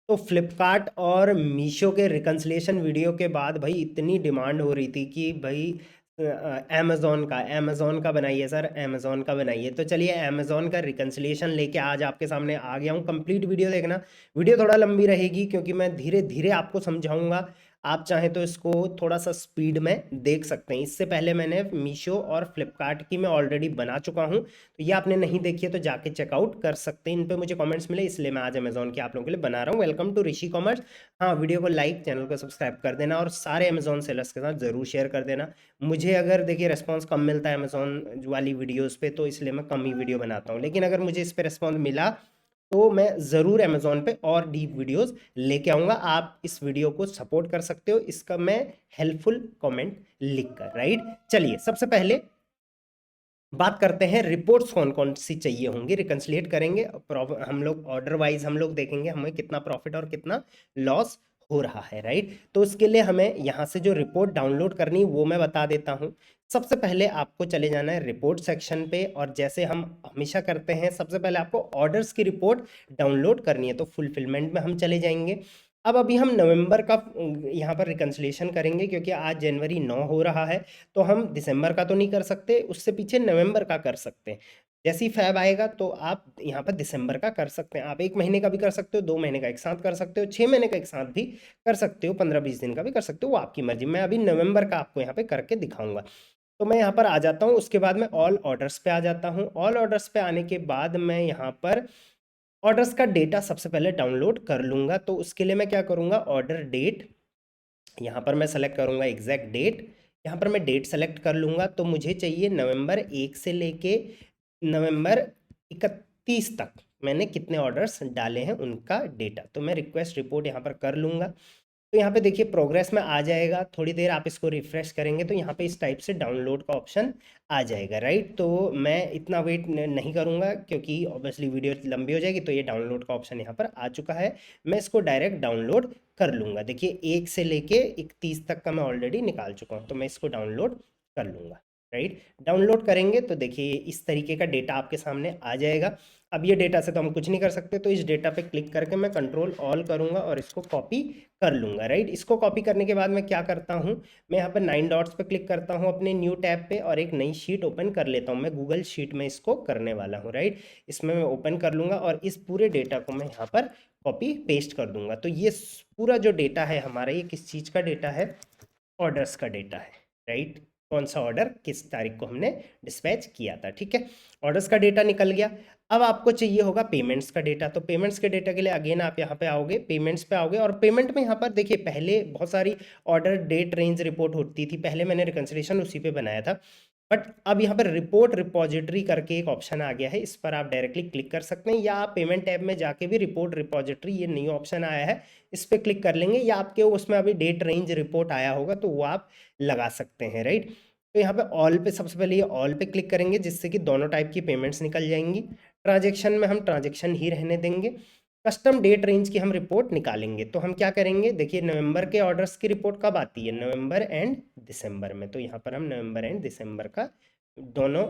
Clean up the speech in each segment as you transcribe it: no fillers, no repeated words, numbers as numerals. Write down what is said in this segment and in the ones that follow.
तो फ्लिपकार्ट और मीशो के रिकन्सिलिएशन वीडियो के बाद भाई इतनी डिमांड हो रही थी कि भाई अमेज़न का बनाइए सर, अमेज़न का बनाइए। तो चलिए अमेज़न का रिकन्सिलिएशन लेके आज आपके सामने आ गया हूँ। कंप्लीट वीडियो देखना, वीडियो थोड़ा लंबी रहेगी क्योंकि मैं धीरे-धीरे आपको समझाऊँगा। आप चाहें तो इसको थोड़ा-सा स्पीड में देख सकते हैं। इससे पहले मैंने मीशो और फ्लिपकार्ट की मैं ऑलरेडी बना चुका हूँ। तो ये आपने नहीं देखी है तो जाके चेकआउट कर सकते हैं। इन पे मुझे कमेंट्स मिले इसलिए मैं आज अमेज़न की आप लोगों के लिए बना रहा हूँ। Welcome to Rishi Commerce. हाँ, वीडियो को लाइक, चैनल को सब्सक्राइब कर देना और सारे अमेज़न सेलर्स के साथ ज़रूर शेयर कर देना। मुझे अगर देखिए रिस्पॉन्स कम मिलता है अमेज़न वाली वीडियोज़ पे तो इसलिए मैं कम ही वीडियो बनाता हूँ। लेकिन अगर मुझे इस पे रिस्पॉन्स मिला तो मैं ज़रूर अमेज़न पे और डीप वीडियोज़ लेके आऊँगा। आप इस वीडियो को सपोर्ट कर सकते हो इसका मैं हेल्पफुल कमेंट लिखकर, राइट? चलिए सबसे पहले बात करते हैं रिपोर्ट्स कौन कौन सी चाहिए होंगी, रिकन्सिलिएट करेंगे। हम लोग ऑर्डर वाइज हम लोग देखेंगे हमें कितना प्रॉफिट और कितना लॉस हो रहा है, राइट? तो उसके लिए हमें यहाँ से जो रिपोर्ट डाउनलोड करनी है वो मैं बता देता हूँ। सबसे पहले आपको चले जाना है रिपोर्ट सेक्शन पे और जैसे हम हमेशा करते हैं सबसे पहले आपको ऑर्डर्स की रिपोर्ट डाउनलोड करनी है। तो फुलफिलमेंट में हम चले जाएंगे। अब अभी हम नवंबर का यहाँ पर रिकन्सिलिएशन करेंगे क्योंकि आज जनवरी 9 हो रहा है। तो हम दिसंबर का तो नहीं कर सकते, उससे पीछे नवंबर का कर सकते हैं। जैसे ही फैब आएगा तो आप यहाँ पर दिसंबर का कर सकते हैं। आप 1 महीने का भी कर सकते हो, 2 महीने का एक साथ कर सकते हो, 6 महीने का एक साथ भी कर सकते हो, 15-20 दिन का भी कर सकते हो, वो आपकी मर्जी। मैं अभी नवंबर का आपको यहाँ पे करके दिखाऊंगा। तो मैं यहाँ पर आ जाता हूँ, उसके बाद मैं ऑल ऑर्डर्स पे आ जाता हूँ। ऑल ऑर्डर्स पे आने के बाद मैं यहाँ पर ऑर्डर्स का डेटा सबसे पहले डाउनलोड कर लूँगा। तो उसके लिए मैं क्या करूँगा, ऑर्डर डेट यहाँ पर मैं सेलेक्ट करूँगा एग्जैक्ट डेट। यहाँ पर मैं डेट सेलेक्ट कर लूँगा। तो मुझे चाहिए नवंबर 1 से लेके नवंबर 31 तक मैंने कितने ऑर्डर्स डाले हैं उनका डेटा। तो मैं रिक्वेस्ट रिपोर्ट यहाँ पर कर लूँगा। तो यहाँ पे देखिए प्रोग्रेस में आ जाएगा। थोड़ी देर आप इसको रिफ्रेश करेंगे तो यहाँ पे इस टाइप से डाउनलोड का ऑप्शन आ जाएगा, राइट? तो मैं इतना वेट नहीं करूँगा क्योंकि ऑब्वियसली वीडियो लंबी हो जाएगी। तो ये डाउनलोड का ऑप्शन यहाँ पर आ चुका है। मैं इसको डायरेक्ट डाउनलोड कर लूँगा। देखिए 1 से लेके 31 तक का मैं ऑलरेडी निकाल चुका हूँ। तो मैं इसको डाउनलोड कर लूँगा, राइट? डाउनलोड करेंगे तो देखिए इस तरीके का डेटा आपके सामने आ जाएगा। अब ये डेटा से तो हम कुछ नहीं कर सकते, तो इस डेटा पे क्लिक करके मैं कंट्रोल ऑल करूँगा और इसको कॉपी कर लूँगा, राइट? इसको कॉपी करने के बाद मैं क्या करता हूँ, मैं यहाँ पर 9 डॉट्स पे क्लिक करता हूँ अपने न्यू टैब पे और एक नई शीट ओपन कर लेता हूँ। मैं गूगल शीट में इसको करने वाला हूँ, राइट? इसमें मैं ओपन कर लूँगा और इस पूरे डेटा को मैं यहाँ पर कॉपी पेस्ट कर दूंगा। तो ये पूरा जो डेटा है हमारा, ये किस चीज़ का डेटा है, ऑर्डर्स का डेटा है, राइट? कौन सा ऑर्डर किस तारीख को हमने डिस्पैच किया था, ठीक है? ऑर्डर्स का डेटा निकल गया। अब आपको चाहिए होगा पेमेंट्स का डेटा। तो पेमेंट्स के डेटा के लिए अगेन आप यहाँ पे आओगे, पेमेंट्स पे आओगे और पेमेंट में यहाँ पर देखिए पहले बहुत सारी ऑर्डर डेट रेंज रिपोर्ट होती थी। पहले मैंने रिकन्सिलिएशन उसी पे बनाया था। बट अब यहाँ पर रिपोर्ट रिपोजिटरी करके एक ऑप्शन आ गया है, इस पर आप डायरेक्टली क्लिक कर सकते हैं या आप पेमेंट टैब में जाके भी रिपोर्ट रिपोजिटरी, ये न्यू ऑप्शन आया है, इस पर क्लिक कर लेंगे या आपके उसमें अभी डेट रेंज रिपोर्ट आया होगा तो वो आप लगा सकते हैं, राइट? तो यहाँ पे ऑल पे सबसे पहले ये ऑल पे क्लिक करेंगे जिससे कि दोनों टाइप की पेमेंट्स निकल जाएंगी। ट्रांजेक्शन में हम ट्रांजेक्शन ही रहने देंगे। कस्टम डेट रेंज की हम रिपोर्ट निकालेंगे। तो हम क्या करेंगे, देखिए नवंबर के ऑर्डर्स की रिपोर्ट कब आती है, नवंबर एंड दिसंबर में। तो यहाँ पर हम नवंबर एंड दिसंबर का दोनों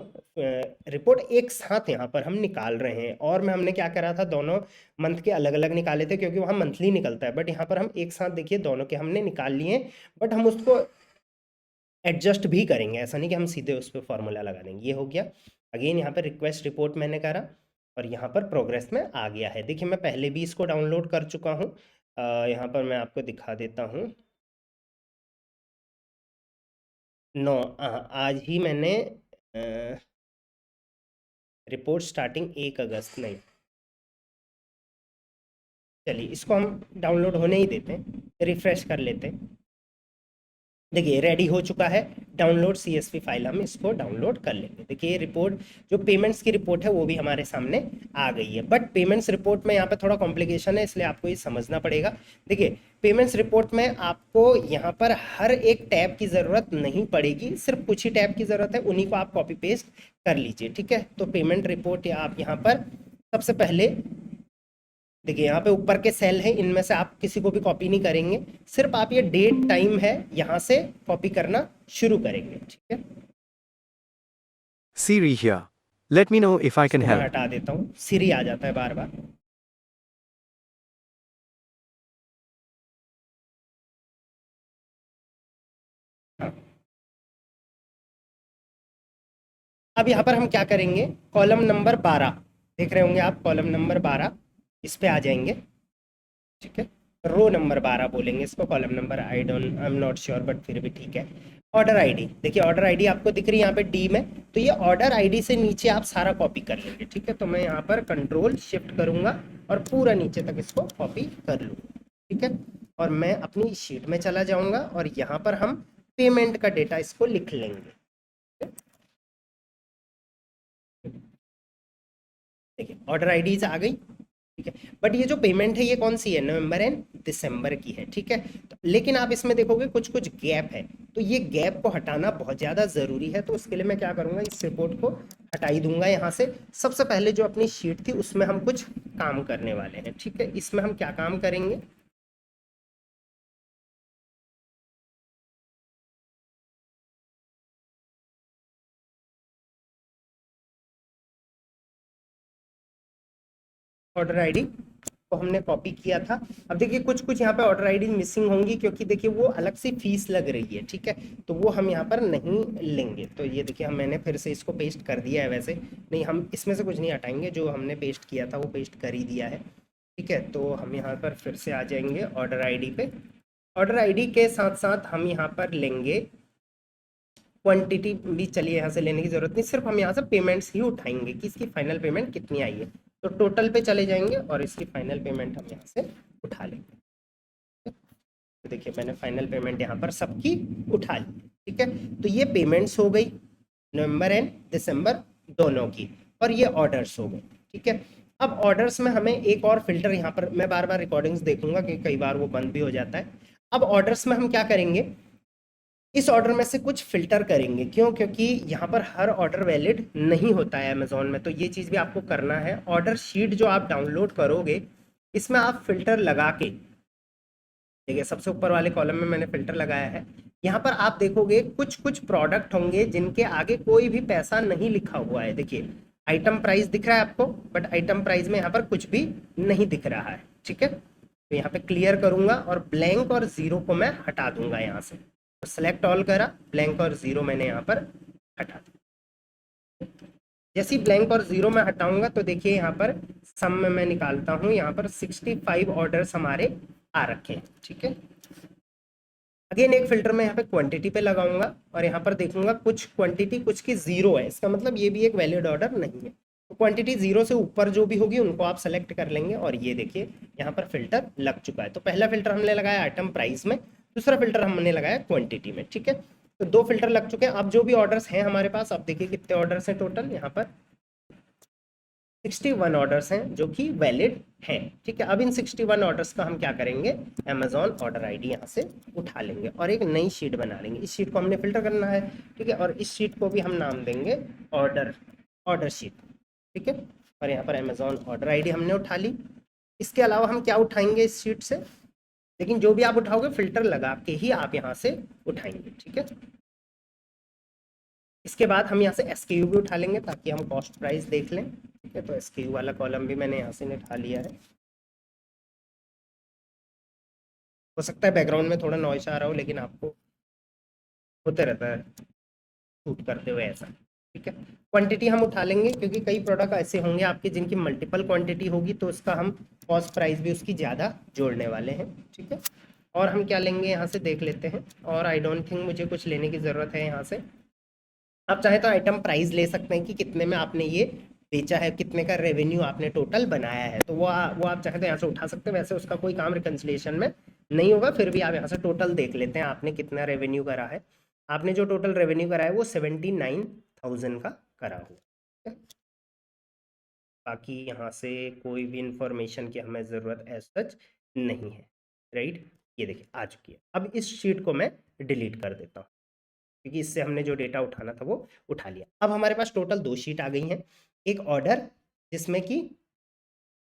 रिपोर्ट एक साथ यहाँ पर हम निकाल रहे हैं। और में हमने क्या करा था, दोनों मंथ के अलग अलग निकाले थे क्योंकि वहाँ मंथली निकलता है। बट यहाँ पर हम एक साथ देखिए दोनों के हमने निकाल लिए। बट हम उसको एडजस्ट भी करेंगे, ऐसा नहीं कि हम सीधे उस पर फॉर्मूला लगा देंगे। ये हो गया। अगेन यहाँ पर रिक्वेस्ट रिपोर्ट मैंने करा और यहाँ पर प्रोग्रेस में आ गया है। देखिए मैं पहले भी इसको डाउनलोड कर चुका हूँ। यहाँ पर मैं आपको दिखा देता हूँ। आज ही मैंने रिपोर्ट स्टार्टिंग 1 अगस्त, नहीं चलिए इसको हम डाउनलोड होने ही देते हैं, रिफ्रेश कर लेते हैं। देखिए रेडी हो चुका है, डाउनलोड CSV फाइल, हम इसको डाउनलोड कर लेंगे। देखिए ये रिपोर्ट जो पेमेंट्स की रिपोर्ट है वो भी हमारे सामने आ गई है। बट पेमेंट्स रिपोर्ट में यहाँ पे थोड़ा कॉम्प्लिकेशन है, इसलिए आपको ये समझना पड़ेगा। देखिए पेमेंट्स रिपोर्ट में आपको यहाँ पर हर एक टैब की ज़रूरत नहीं पड़ेगी, सिर्फ कुछ ही टैब की ज़रूरत है, उन्हीं को आप कॉपी पेस्ट कर लीजिए, ठीक है? तो पेमेंट रिपोर्ट आप यहाँ पर सबसे पहले देखिए यहाँ पे ऊपर के सेल हैं, इनमें से आप किसी को भी कॉपी नहीं करेंगे, सिर्फ आप ये डेट टाइम है यहाँ से कॉपी करना शुरू करेंगे, ठीक है? Siri here. Let me know if I can इसको मैं help. हटा देता हूँ, सिरी आ जाता है बार बार। अब यहाँ पर हम क्या करेंगे, कॉलम नंबर 12 देख रहे होंगे आप, कॉलम नंबर 12 इस पे आ जाएंगे, ठीक है। रो नंबर 12 बोलेंगे इसको, column number I am not sure but फिर भी ठीक है। ऑर्डर आईडी देखिए, ऑर्डर आईडी आपको दिख रही है यहाँ पे डी में, तो ये ऑर्डर आईडी से नीचे आप सारा कॉपी कर लेंगे, ठीक है। तो मैं यहाँ पर कंट्रोल शिफ्ट करूंगा और पूरा नीचे तक इसको कॉपी कर लूँगा, ठीक है। और मैं अपनी शीट में चला जाऊंगा और यहाँ पर हम पेमेंट का डेटा इसको लिख लेंगे। देखिए ऑर्डर आईडीज आ गई, ठीक है। बट ये जो पेमेंट है ये कौन सी है, नवंबर एंड दिसंबर की है, ठीक है। तो लेकिन आप इसमें देखोगे कुछ कुछ गैप है, तो ये गैप को हटाना बहुत ज़्यादा ज़रूरी है। तो उसके लिए मैं क्या करूँगा, इस रिपोर्ट को हटा ही दूंगा यहाँ से। सबसे पहले जो अपनी शीट थी उसमें हम कुछ काम करने वाले हैं, ठीक है। इसमें हम क्या काम करेंगे, ऑर्डर आईडी को हमने कॉपी किया था। अब देखिए कुछ कुछ यहाँ पे ऑर्डर आईडी मिसिंग होंगी, क्योंकि देखिए वो अलग से फीस लग रही है, ठीक है। तो वो हम यहाँ पर नहीं लेंगे। तो ये देखिए हम मैंने फिर से इसको पेस्ट कर दिया है, वैसे नहीं हम इसमें से कुछ नहीं हटाएंगे, जो हमने पेस्ट किया था वो पेस्ट कर ही दिया है, ठीक है। तो हम यहाँ पर फिर से आ जाएंगे ऑर्डर आईडी पे। ऑर्डर आईडी के साथ साथ हम यहाँ पर लेंगे क्वांटिटी भी, चलिए यहाँ से लेने की जरूरत नहीं, सिर्फ हम यहाँ से पेमेंट्स ही उठाएंगे कि इसकी फाइनल पेमेंट कितनी आई है। तो टोटल पे चले जाएंगे और इसकी फाइनल पेमेंट हम यहाँ से उठा लेंगे। तो देखिए मैंने फाइनल पेमेंट यहाँ पर सबकी उठा ली, ठीक है। तो ये पेमेंट्स हो गई नवंबर एंड दिसंबर दोनों की, और ये ऑर्डर्स हो गए, ठीक है। अब ऑर्डर्स में हमें एक और फिल्टर, यहाँ पर मैं बार बार रिकॉर्डिंग्स देखूंगा कि कई बार वो बंद भी हो जाता है। अब ऑर्डर्स में हम क्या करेंगे, इस ऑर्डर में से कुछ फिल्टर करेंगे, क्यों, क्योंकि यहाँ पर हर ऑर्डर वैलिड नहीं होता है अमेजोन में। तो ये चीज़ भी आपको करना है। ऑर्डर शीट जो आप डाउनलोड करोगे इसमें आप फिल्टर लगा के, देखिए सबसे ऊपर वाले कॉलम में मैंने फिल्टर लगाया है। यहाँ पर आप देखोगे कुछ कुछ प्रोडक्ट होंगे जिनके आगे कोई भी पैसा नहीं लिखा हुआ है। देखिए आइटम प्राइस दिख रहा है आपको, बट आइटम प्राइस में यहाँ पर कुछ भी नहीं दिख रहा है, ठीक है। तो यहाँ पे क्लियर करूंगा और ब्लैंक और जीरो को मैं हटा दूंगा यहाँ से। तो सेलेक्ट ऑल करा, ब्लैंक और जीरो मैंने यहाँ पर हटा दिया। जैसे ही ब्लैंक और जीरो में हटाऊंगा तो देखिए यहाँ पर सम में मैं निकालता हूँ, यहाँ पर 65 ऑर्डर्स हमारे आ रखे हैं, ठीक है। अगेन एक फिल्टर में यहाँ पे क्वांटिटी पे लगाऊंगा और यहाँ पर देखूंगा कुछ क्वांटिटी कुछ की जीरो है, इसका मतलब ये भी एक वैलिड ऑर्डर नहीं है। तो क्वांटिटी जीरो से ऊपर जो भी होगी उनको आप सेलेक्ट कर लेंगे और ये देखिए यहाँ पर फिल्टर लग चुका है। तो पहला फिल्टर हमने लगाया आइटम प्राइस में, दूसरा फिल्टर हमने लगाया क्वांटिटी में, ठीक है। तो दो फिल्टर लग चुके हैं। अब जो भी ऑर्डर्स हैं हमारे पास, अब देखिए कितने ऑर्डर्स हैं टोटल, यहाँ पर 61 ऑर्डर्स हैं जो कि वैलिड हैं, ठीक है। अब इन 61 ऑर्डर्स का हम क्या करेंगे, अमेजॉन ऑर्डर आईडी यहाँ से उठा लेंगे और एक नई शीट बना लेंगे। इस शीट को हमने फिल्टर करना है, ठीक है। और इस शीट को भी हम नाम देंगे ऑर्डर शीट, ठीक है। और यहाँ पर अमेजॉन ऑर्डर आईडी हमने उठा ली। इसके अलावा हम क्या उठाएंगे इस शीट से, लेकिन जो भी आप उठाओगे फिल्टर लगा के ही आप यहाँ से उठाएंगे, ठीक है। इसके बाद हम यहाँ से एसकेयू भी उठा लेंगे ताकि हम कॉस्ट प्राइस देख लें, ठीक है। तो एसकेयू वाला कॉलम भी मैंने यहाँ से उठा लिया है। हो सकता है बैकग्राउंड में थोड़ा नॉइस आ रहा हो, लेकिन आपको होते रहता है शूट करते हुए ऐसा, ठीक है। क्वांटिटी हम उठा लेंगे क्योंकि कई प्रोडक्ट ऐसे होंगे आपके जिनकी मल्टीपल क्वांटिटी होगी, तो उसका हम कॉस्ट प्राइस भी उसकी ज़्यादा जोड़ने वाले हैं, ठीक है। और हम क्या लेंगे यहाँ से देख लेते हैं, और आई डोंट थिंक मुझे कुछ लेने की ज़रूरत है यहाँ से। आप चाहे तो आइटम प्राइस ले सकते हैं कि कितने में आपने ये बेचा है, कितने का रेवेन्यू आपने टोटल बनाया है, तो वो आप चाहे तो यहाँ से उठा सकते हैं। वैसे उसका कोई काम रिकन्सिलिएशन में नहीं होगा, फिर भी आप यहाँ से टोटल देख लेते हैं आपने कितना रेवेन्यू करा है। आपने जो टोटल रेवेन्यू करा है वो 79,000 का करा हुआ है। बाकी यहाँ से कोई भी इंफॉर्मेशन की हमें ज़रूरत एज सच नहीं है, राइट। ये देखिए आ चुकी है। अब इस शीट को मैं डिलीट कर देता हूँ क्योंकि इससे हमने जो डेटा उठाना था वो उठा लिया। अब हमारे पास टोटल दो शीट आ गई हैं, एक ऑर्डर जिसमें कि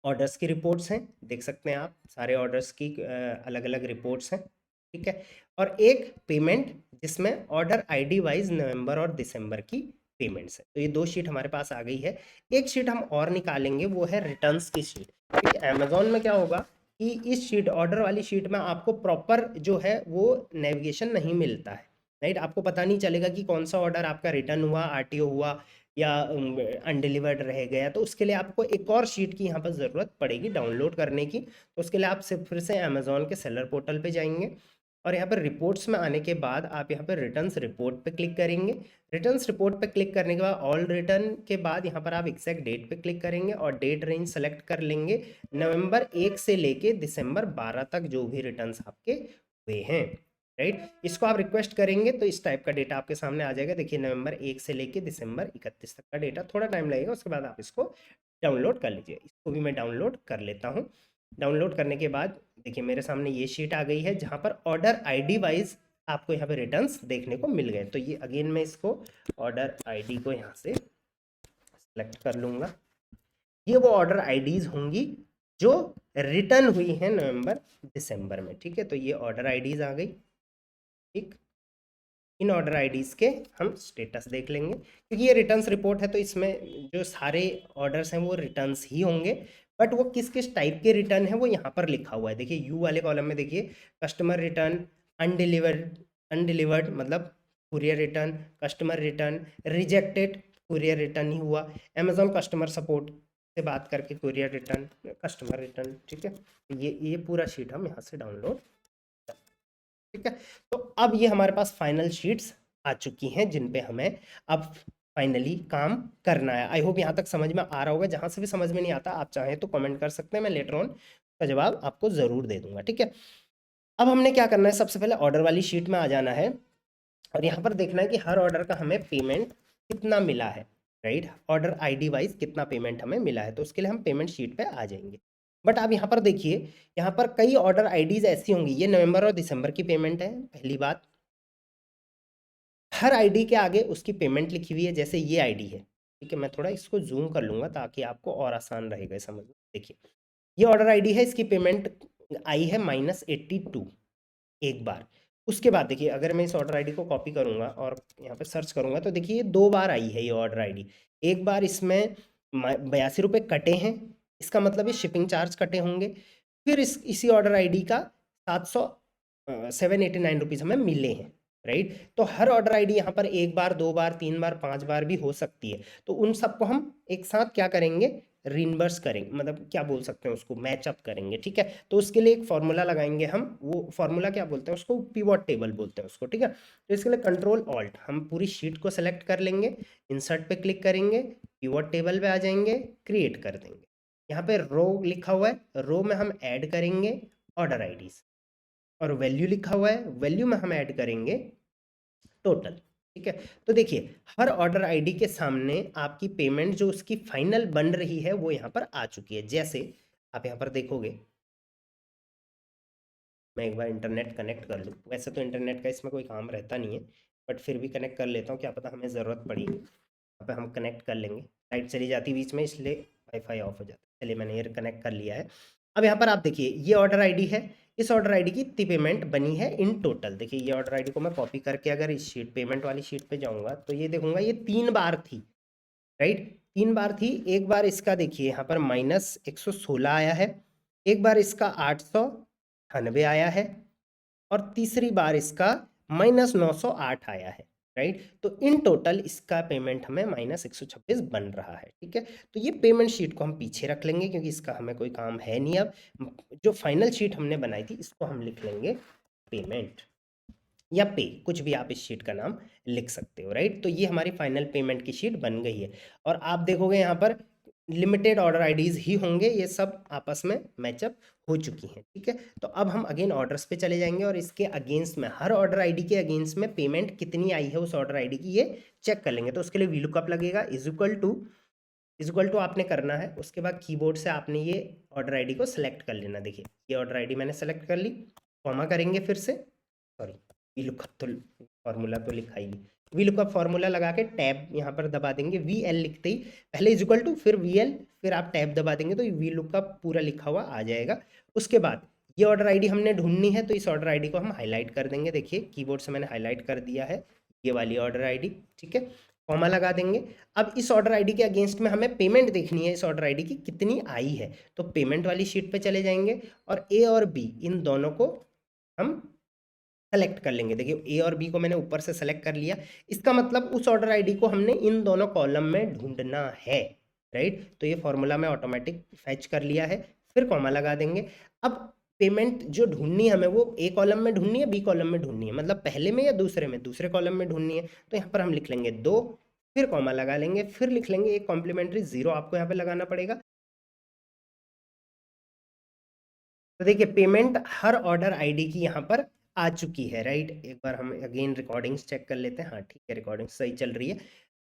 ऑर्डर्स की रिपोर्ट्स हैं, देख सकते हैं आप सारे ऑर्डर्स की अलग अलग रिपोर्ट्स हैं, ठीक है। और एक पेमेंट जिसमें ऑर्डर आईडी वाइज नवंबर और दिसंबर की पेमेंट्स है। तो ये दो शीट हमारे पास आ गई है। एक शीट हम और निकालेंगे, वो है रिटर्न्स की शीट, क्योंकि अमेजोन में क्या होगा कि इस शीट ऑर्डर वाली शीट में आपको प्रॉपर जो है वो नेविगेशन नहीं मिलता है, राइट। आपको पता नहीं चलेगा कि कौन सा ऑर्डर आपका रिटर्न हुआ, आरटीओ हुआ या अनडिलीवर्ड रह गया। तो उसके लिए आपको एक और शीट की यहाँ पर ज़रूरत पड़ेगी डाउनलोड करने की। तो उसके लिए आप सिर्फ फिर से अमेज़ॉन के सेलर पोर्टल पे जाएंगे और यहाँ पर रिपोर्ट्स में आने के बाद आप यहाँ पर रिटर्न्स रिपोर्ट पे क्लिक करेंगे। रिटर्न्स रिपोर्ट पे क्लिक करने के बाद ऑल रिटर्न के बाद यहाँ पर आप एग्जैक्ट डेट पे क्लिक करेंगे और डेट रेंज सेलेक्ट कर लेंगे नवंबर 1 से लेके दिसंबर 12 तक जो भी रिटर्न्स आपके हुए हैं, राइट। इसको आप रिक्वेस्ट करेंगे तो इस टाइप का डेटा आपके सामने आ जाएगा। देखिए नवंबर 1 से लेके दिसंबर 31 तक का डेटा, थोड़ा टाइम लगेगा, उसके बाद आप इसको डाउनलोड कर लीजिए। इसको भी मैं डाउनलोड कर लेता हूँ। डाउनलोड करने के बाद देखिए मेरे सामने ये शीट आ गई है जहाँ पर ऑर्डर आईडी वाइज आपको यहाँ पे रिटर्न्स देखने को मिल गए। तो ये अगेन मैं इसको ऑर्डर आईडी को यहाँ से सेलेक्ट कर लूँगा। ये वो ऑर्डर आईडीज होंगी जो रिटर्न हुई हैं नवंबर दिसंबर में, ठीक है। तो ये ऑर्डर आईडीज आ गई, ठीक। इन ऑर्डर आईडीज के हम स्टेटस देख लेंगे क्योंकि ये रिटर्न्स रिपोर्ट है तो इसमें जो सारे ऑर्डर्स हैं वो रिटर्न्स ही होंगे, बट वो किस किस टाइप के रिटर्न है वो यहाँ पर लिखा हुआ है। देखिए यू वाले कॉलम में देखिए कस्टमर रिटर्न, अनडिलीवर्ड, अनडिलीवर्ड मतलब courier return, customer return, rejected courier return ही हुआ, अमेजॉन कस्टमर सपोर्ट से बात करके कुरियर रिटर्न, कस्टमर रिटर्न, ठीक है। ये पूरा शीट हम यहाँ से डाउनलोड, ठीक है। तो अब ये हमारे पास फाइनल शीट्स आ चुकी हैं जिन पे हमें अब फाइनली काम करना है। आई होप यहाँ तक समझ में आ रहा होगा। जहाँ से भी समझ में नहीं आता आप चाहें तो कमेंट कर सकते हैं, मैं लेटर ऑन का जवाब आपको ज़रूर दे दूंगा, ठीक है। अब हमने क्या करना है, सबसे पहले ऑर्डर वाली शीट में आ जाना है और यहाँ पर देखना है कि हर ऑर्डर का हमें पेमेंट कितना मिला है, राइट। ऑर्डर आईडी वाइज कितना पेमेंट हमें मिला है, तो उसके लिए हम पेमेंट शीट पे आ जाएंगे। बट आप यहाँ पर देखिए, यहाँ पर कई ऑर्डर आईडीज ऐसी होंगी, ये नवंबर और दिसंबर की पेमेंट है, पहली बात। हर आईडी के आगे उसकी पेमेंट लिखी हुई है, जैसे ये आईडी है, ठीक है। मैं थोड़ा इसको जूम कर लूँगा ताकि आपको और आसान रहेगा समझ में। देखिए ये ऑर्डर आईडी है, इसकी पेमेंट आई है -82 एक बार। उसके बाद देखिए अगर मैं इस ऑर्डर आईडी को कॉपी करूँगा और यहाँ पे सर्च करूँगा तो देखिए ये 2 बार आई है ये ऑर्डर आईडी। एक बार इसमें 82 रुपये कटे हैं, इसका मतलब ये शिपिंग चार्ज कटे होंगे। फिर इसी ऑर्डर आईडी का 789 रुपीज़ हमें मिले हैं, राइट। तो हर ऑर्डर आईडी यहाँ पर 1 बार, 2 बार, 3 बार, 5 बार भी हो सकती है। तो उन सबको हम एक साथ क्या करेंगे, रीइंबर्स करेंगे, मतलब क्या बोल सकते हैं उसको, मैचअप करेंगे, ठीक है। तो उसके लिए एक फॉर्मूला लगाएंगे हम, वो फॉर्मूला क्या बोलते हैं उसको, पिवट टेबल बोलते हैं उसको, ठीक है। तो इसके लिए कंट्रोल ऑल्ट हम पूरी शीट को सेलेक्ट कर लेंगे, इंसर्ट पे क्लिक करेंगे, पिवट टेबल पे आ जाएंगे, क्रिएट कर देंगे। यहाँ पे रो लिखा हुआ है, रो में हम ऐड करेंगे ऑर्डर आईडीज, और वैल्यू लिखा हुआ है, वैल्यू में हम ऐड करेंगे टोटल, ठीक है। तो देखिए हर ऑर्डर आईडी के सामने आपकी पेमेंट जो उसकी फाइनल बन रही है वो यहाँ पर आ चुकी है। जैसे आप यहाँ पर देखोगे, मैं एक बार इंटरनेट कनेक्ट कर लूँ, वैसे तो इंटरनेट का इसमें कोई काम रहता नहीं है, बट फिर भी कनेक्ट कर लेता हूँ, क्या पता हमें ज़रूरत पड़ी। यहाँ पे हम कनेक्ट कर लेंगे, लाइट चली जाती बीच में इसलिए वाईफाई ऑफ हो जाता है। चलिए मैंने ये कनेक्ट कर लिया है। अब यहाँ पर आप देखिए ये ऑर्डर आईडी है, इस ऑर्डर आईडी की इतनी पेमेंट बनी है इन टोटल। देखिए ये ऑर्डर आईडी को मैं कॉपी करके अगर इस शीट पेमेंट वाली शीट पे जाऊँगा तो ये देखूंगा ये 3 बार थी, राइट। 3 बार थी। एक बार इसका देखिए यहाँ पर -116 आया है, एक बार इसका 898 आया है और तीसरी बार इसका -908 आया है, राइट। तो इन टोटल इसका पेमेंट हमें -126 बन रहा है, ठीक है। तो ये पेमेंट शीट को हम पीछे रख लेंगे क्योंकि इसका हमें कोई काम है नहीं। अब जो फाइनल शीट हमने बनाई थी इसको हम लिख लेंगे पेमेंट या पे, कुछ भी आप इस शीट का नाम लिख सकते हो, राइट। तो ये हमारी फाइनल पेमेंट की शीट बन गई है और आप देखोगे यहाँ पर लिमिटेड ऑर्डर आईडीज ही होंगे, ये सब आपस में मैचअप हो चुकी हैं, ठीक है। तो अब हम अगेन ऑर्डर्स पे चले जाएंगे और इसके अगेंस्ट में हर ऑर्डर आईडी के अगेंस्ट में पेमेंट कितनी आई है उस ऑर्डर आईडी की ये चेक कर लेंगे। तो उसके लिए वीलुकअप लगेगा, इज इक्वल टू आपने करना है। उसके बाद कीबोर्ड से आपने ये ऑर्डर आईडी को सिलेक्ट कर लेना। देखिए ये ऑर्डर आईडी मैंने सेलेक्ट कर ली, कॉमा करेंगे फिर से, सॉरी वीलुकअप तो फॉर्मूला तो लिखा ही नहीं, वीलुकअप फॉर्मूला लगा के टैब यहाँ पर दबा देंगे, VL लिखते ही पहले इक्वल टू फिर VL फिर आप टैब दबा देंगे तो वीलुकअप पूरा लिखा हुआ आ जाएगा। उसके बाद ये ऑर्डर आईडी हमने ढूंढनी है तो इस ऑर्डर आईडी को हम हाईलाइट कर देंगे। देखिए कीबोर्ड से मैंने हाईलाइट कर दिया है ये वाली ऑर्डर आईडी, ठीक है। कॉमा लगा देंगे। अब इस ऑर्डर आईडी के अगेंस्ट में हमें पेमेंट देखनी है इस ऑर्डर आईडी की कितनी आई है, तो पेमेंट वाली शीट पे चले जाएंगे और A और B इन दोनों को हम सेलेक्ट कर लेंगे। देखिए ए और बी को मैंने ऊपर से सेलेक्ट कर लिया, इसका मतलब उस ऑर्डर आईडी को हमने इन दोनों कॉलम में ढूंढना है, राइट। तो ये फॉर्मूला में ऑटोमेटिक फैच कर लिया है, फिर कॉमा लगा देंगे। अब पेमेंट जो ढूंढनी है हमें वो ए कॉलम में ढूंढनी है, बी कॉलम में ढूंढनी है, मतलब पहले में या दूसरे में, दूसरे कॉलम में ढूंढनी है। तो यहाँ पर हम लिख लेंगे 2, फिर कॉमा लगा लेंगे, फिर लिख लेंगे एक कॉम्प्लीमेंट्री 0 आपको यहाँ पे लगाना पड़ेगा। तो देखिए पेमेंट हर ऑर्डर आईडी की यहाँ पर आ चुकी है, राइट। एक बार हम अगेन रिकॉर्डिंग्स चेक कर लेते हैं। हाँ ठीक है, रिकॉर्डिंग सही चल रही है।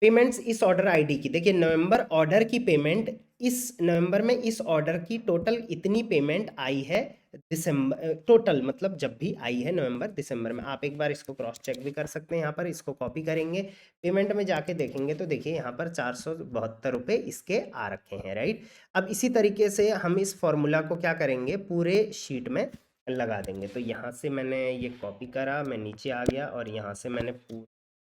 पेमेंट्स इस ऑर्डर आईडी की, देखिए नवंबर ऑर्डर की पेमेंट, इस नवंबर में इस ऑर्डर की टोटल इतनी पेमेंट आई है, दिसंबर टोटल मतलब जब भी आई है नवंबर दिसंबर में। आप एक बार इसको क्रॉस चेक भी कर सकते हैं, यहाँ पर इसको कॉपी करेंगे, पेमेंट में जाके देखेंगे तो देखिए यहाँ पर 472 रुपये इसके आ रखे हैं, राइट। अब इसी तरीके से हम इस फॉर्मूला को क्या करेंगे, पूरे शीट में लगा देंगे। तो यहाँ से मैंने ये कॉपी करा, मैं नीचे आ गया और यहाँ से मैंने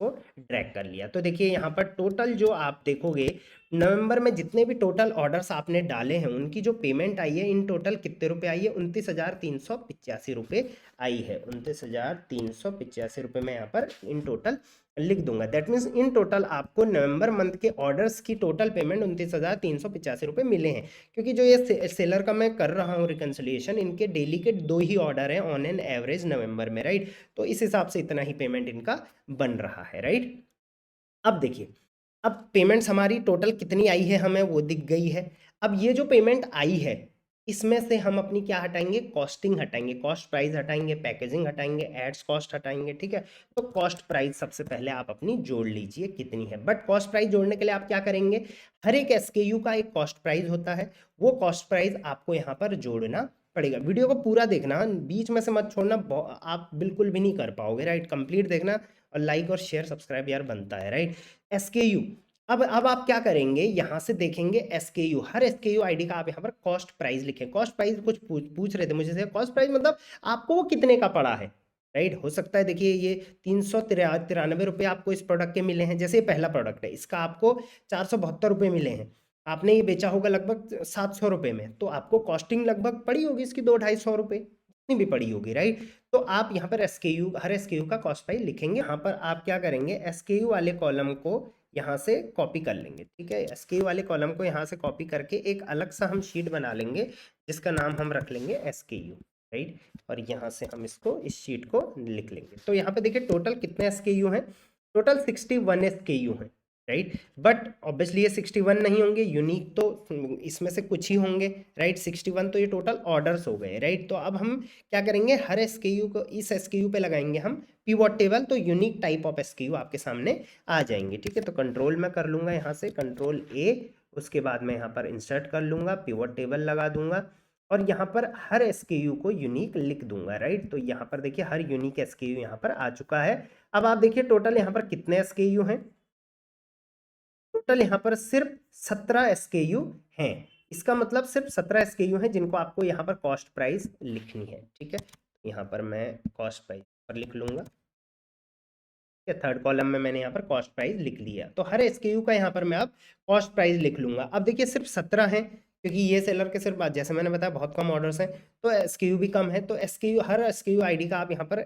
को ड्रैग कर लिया। तो देखिए यहाँ पर टोटल जो आप देखोगे नवंबर में जितने भी टोटल ऑर्डर्स आपने डाले हैं उनकी जो पेमेंट आई है, इन टोटल कितने रुपए आई है, 29,385 रुपये आई है। 29,385 रुपये में यहाँ पर इन टोटल लिख दूंगा। दैट मीन्स इन टोटल आपको नवंबर मंथ के ऑर्डर्स की टोटल पेमेंट 29,385 रुपये मिले हैं। क्योंकि जो ये सेलर का मैं कर रहा हूँ रिकन्सिलिएशन, इनके डेली के 2 ही ऑर्डर हैं ऑन एन एवरेज नवंबर में, राइट। तो इस हिसाब से इतना ही पेमेंट इनका बन रहा है, राइट। अब देखिए, अब पेमेंट्स हमारी टोटल कितनी आई है हमें वो दिख गई है। अब ये जो पेमेंट आई है इसमें से हम अपनी क्या हटाएंगे, कॉस्टिंग हटाएंगे, कॉस्ट प्राइस हटाएंगे, पैकेजिंग हटाएंगे, एड्स कॉस्ट हटाएंगे, ठीक है। तो कॉस्ट प्राइस सबसे पहले आप अपनी जोड़ लीजिए कितनी है। बट कॉस्ट प्राइस जोड़ने के लिए आप क्या करेंगे, हर एक एसकेयू का एक कॉस्ट प्राइस होता है, वो कॉस्ट प्राइस आपको यहाँ पर जोड़ना पड़ेगा। वीडियो को पूरा देखना, बीच में से मत छोड़ना, आप बिल्कुल भी नहीं कर पाओगे, राइट। कंप्लीट देखना और लाइक और शेयर सब्सक्राइब यार बनता है, राइट। एसकेयू, अब आप क्या करेंगे, यहां से देखेंगे एसकेयू, हर एसकेयू आईडी का आप यहाँ पर कॉस्ट प्राइस लिखें। कॉस्ट प्राइस कुछ पूछ रहे थे मुझे से, कॉस्ट प्राइस मतलब आपको वो कितने का पड़ा है, राइट। हो सकता है देखिए ये 393 रुपये आपको इस प्रोडक्ट के मिले हैं। जैसे पहला प्रोडक्ट है इसका आपको 472 रुपये मिले हैं, आपने ये बेचा होगा लगभग 700 रुपये में, तो आपको कॉस्टिंग लगभग पड़ी होगी इसकी 200-250 रुपये, इतनी भी पड़ी होगी, राइट। तो आप यहाँ पर एसकेयू, हर एसकेयू का कॉस्ट प्राइस लिखेंगे। यहाँ पर आप क्या करेंगे, एसकेयू वाले कॉलम को यहाँ से कॉपी कर लेंगे, ठीक है। एसकेयू वाले कॉलम को यहाँ से कॉपी करके एक अलग सा हम शीट बना लेंगे जिसका नाम हम रख लेंगे एसकेयू, राइट। और यहाँ से हम इसको, इस शीट को लिख लेंगे। तो यहाँ पे देखिए टोटल कितने एसकेयू हैं, टोटल 61 एसकेयू हैं, राइट। बट ऑब्वियसली ये 61 नहीं होंगे, यूनिक तो इसमें से कुछ ही होंगे, राइट। 61 तो ये टोटल ऑर्डर्स हो गए, राइट। तो अब हम क्या करेंगे, हर एसकेयू को इस एसकेयू पे लगाएंगे हम पिवट टेबल, तो यूनिक टाइप ऑफ एसकेयू आपके सामने आ जाएंगे, ठीक है। तो कंट्रोल मैं कर लूंगा यहाँ से, कंट्रोल ए, उसके बाद मैं यहाँ पर इंसर्ट कर लूंगा, पिवट टेबल लगा दूंगा और यहाँ पर हर एसकेयू को यूनिक लिख दूंगा, राइट। तो यहाँ पर देखिए हर यूनिक एसकेयू यहाँ पर आ चुका है। अब आप देखिए टोटल यहाँ पर कितने एसकेयू हैं, टोटल यहाँ पर सिर्फ 17 एसकेयू हैं। इसका मतलब सिर्फ 17 एसकेयू हैं जिनको आपको यहाँ पर कॉस्ट प्राइस लिखनी है, ठीक है। यहाँ पर मैं कॉस्ट प्राइस पर लिख लूंगा, थर्ड कॉलम में मैंने यहाँ पर कॉस्ट प्राइस लिख लिया। तो हर एसकेयू का यहाँ पर मैं अब कॉस्ट प्राइस लिख लूंगा। अब देखिए सिर्फ 17 है क्योंकि ये सेलर के सिर्फ, जैसे मैंने बताया बहुत कम ऑर्डर्स हैं तो एसकेयू भी कम है। तो एसकेयू, हर एसकेयू आईडी का आप यहाँ पर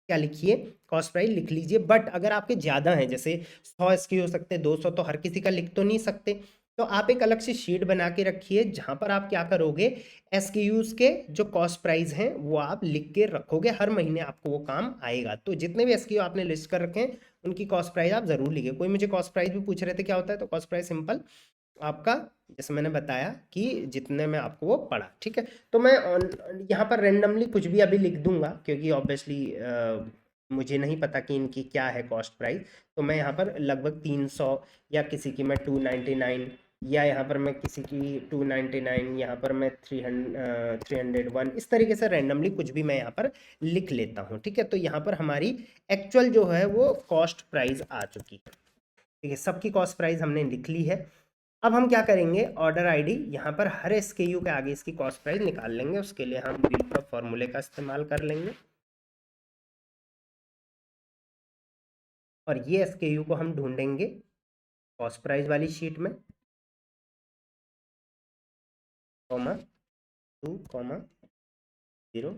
क्या लिखिए, कॉस्ट प्राइस लिख लीजिए। बट अगर आपके ज़्यादा हैं, जैसे 100 एसकेयू हो सकते हैं, 200, तो हर किसी का लिख तो नहीं सकते, तो आप एक अलग से शीट बना के रखिए जहां पर आप क्या करोगे, एसकेयूज के जो कॉस्ट प्राइस हैं वो आप लिख के रखोगे, हर महीने आपको वो काम आएगा। तो जितने भी एसकेयू आपने लिस्ट कर रखे हैं उनकी कॉस्ट प्राइस आप जरूर लिखिए। कोई मुझे कॉस्ट प्राइस भी पूछ रहे थे क्या होता है, तो कॉस्ट प्राइस सिंपल आपका, जैसे मैंने बताया कि जितने में आपको वो पड़ा, ठीक है। तो मैं यहाँ पर रेंडमली कुछ भी अभी लिख दूंगा क्योंकि ऑब्वियसली मुझे नहीं पता कि इनकी क्या है कॉस्ट प्राइस। तो मैं यहाँ पर लगभग 300, या किसी की मैं 299, या यहाँ पर मैं किसी की 299, यहाँ पर मैं 301, इस तरीके से रैंडमली कुछ भी मैं यहाँ पर लिख लेता हूँ, ठीक है। तो यहाँ पर हमारी एक्चुअल जो है वो कॉस्ट प्राइस आ चुकी है, ठीक है। सबकी कॉस्ट प्राइस हमने लिख ली है। अब हम क्या करेंगे, ऑर्डर आईडी यहाँ पर हर एसकेयू के आगे इसकी कॉस्ट प्राइस निकाल लेंगे। उसके लिए हम VLOOKUP फॉर्मूले का इस्तेमाल कर लेंगे और ये एसकेयू को हम ढूंढेंगे कॉस्ट प्राइस वाली शीट में, कॉमा 2, 0,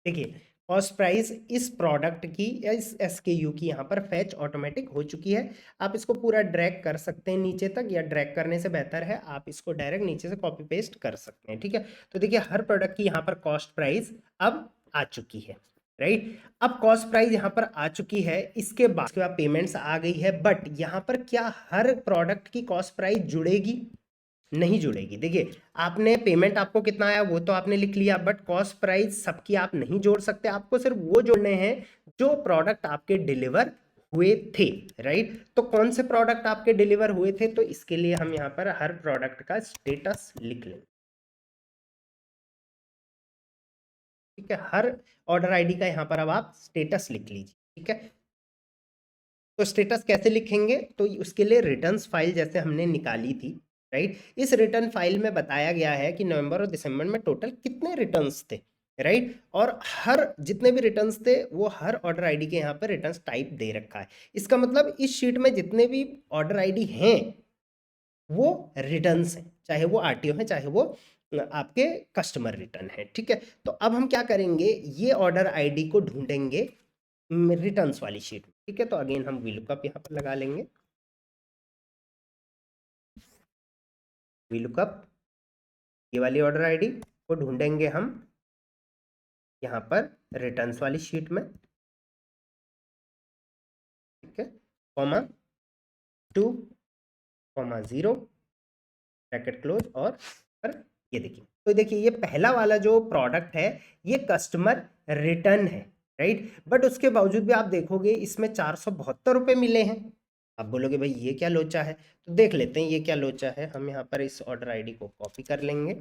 देखिए कॉस्ट प्राइस इस प्रोडक्ट की या इस एसकेयू की यहाँ पर फैच ऑटोमेटिक हो चुकी है। आप इसको पूरा ड्रैग कर सकते हैं नीचे तक, या ड्रैग करने से बेहतर है आप इसको डायरेक्ट नीचे से कॉपी पेस्ट कर सकते हैं। ठीक है, तो देखिए हर प्रोडक्ट की यहाँ पर कॉस्ट प्राइस अब आ चुकी है, राइट। अब कॉस्ट प्राइस यहाँ पर आ चुकी है, इसके बाद पेमेंट्स आ गई है, बट यहाँ पर क्या हर प्रोडक्ट की कॉस्ट प्राइस जुड़ेगी? नहीं जुड़ेगी। देखिए आपने पेमेंट आपको कितना आया वो तो आपने लिख लिया, बट कॉस्ट प्राइस सबकी आप नहीं जोड़ सकते, आपको सिर्फ वो जोड़ने हैं जो प्रोडक्ट आपके डिलीवर हुए थे, राइट। तो कौन से प्रोडक्ट आपके डिलीवर हुए थे, तो इसके लिए हम यहाँ पर हर प्रोडक्ट का स्टेटस लिख लें। ठीक है, हर ऑर्डर आईडी का यहाँ पर अब आप स्टेटस लिख लीजिए। ठीक है, तो स्टेटस कैसे लिखेंगे, तो उसके लिए रिटर्न्स फाइल जैसे हमने निकाली थी, राइट। इस रिटर्न फाइल में बताया गया है कि नवंबर और दिसंबर में टोटल कितने रिटर्न्स थे, राइट। और हर जितने भी रिटर्न्स थे वो हर ऑर्डर आईडी के यहाँ पर रिटर्न्स टाइप दे रखा है। इसका मतलब इस शीट में जितने भी ऑर्डर आईडी हैं वो रिटर्न्स हैं, चाहे वो आरटीओ है चाहे वो आपके कस्टमर रिटर्न है। ठीक है, तो अब हम क्या करेंगे, ये ऑर्डर आईडी को ढूंढेंगे रिटर्न्स वाली शीट में। ठीक है, तो अगेन हम VLOOKUP यहाँ पर लगा लेंगे। VLOOKUP ये वाली ऑर्डर आईडी को ढूंढेंगे हम यहाँ पर रिटर्न्स वाली शीट में। ठीक है, कॉमा 2,0 ब्रैकेट क्लोज और पर ये देखिए, तो देखिए ये पहला वाला जो प्रोडक्ट है ये कस्टमर रिटर्न है, राइट। बट उसके बावजूद भी आप देखोगे इसमें 472 रुपये मिले हैं। आप बोलोगे भाई ये क्या लोचा है, तो देख लेते हैं ये क्या लोचा है। हम यहाँ पर इस ऑर्डर आईडी को कॉपी कर लेंगे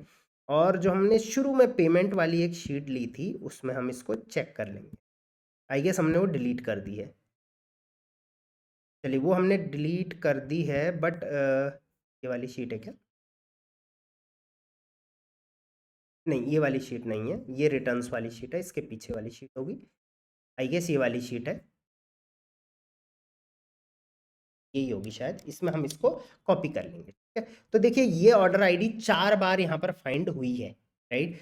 और जो हमने शुरू में पेमेंट वाली एक शीट ली थी उसमें हम इसको चेक कर लेंगे। आई गेस हमने वो डिलीट कर दी है। चलिए वो हमने डिलीट कर दी है, बट ये वाली शीट है क्या? नहीं, ये वाली शीट नहीं है, ये रिटर्न्स वाली शीट है, इसके पीछे वाली शीट होगी। आई गेस ये वाली शीट है, यही होगी शायद, इसमें हम इसको कॉपी कर लेंगे। ठीक है, तो देखिए ये ऑर्डर आईडी 4 बार यहाँ पर फाइंड हुई है, राइट।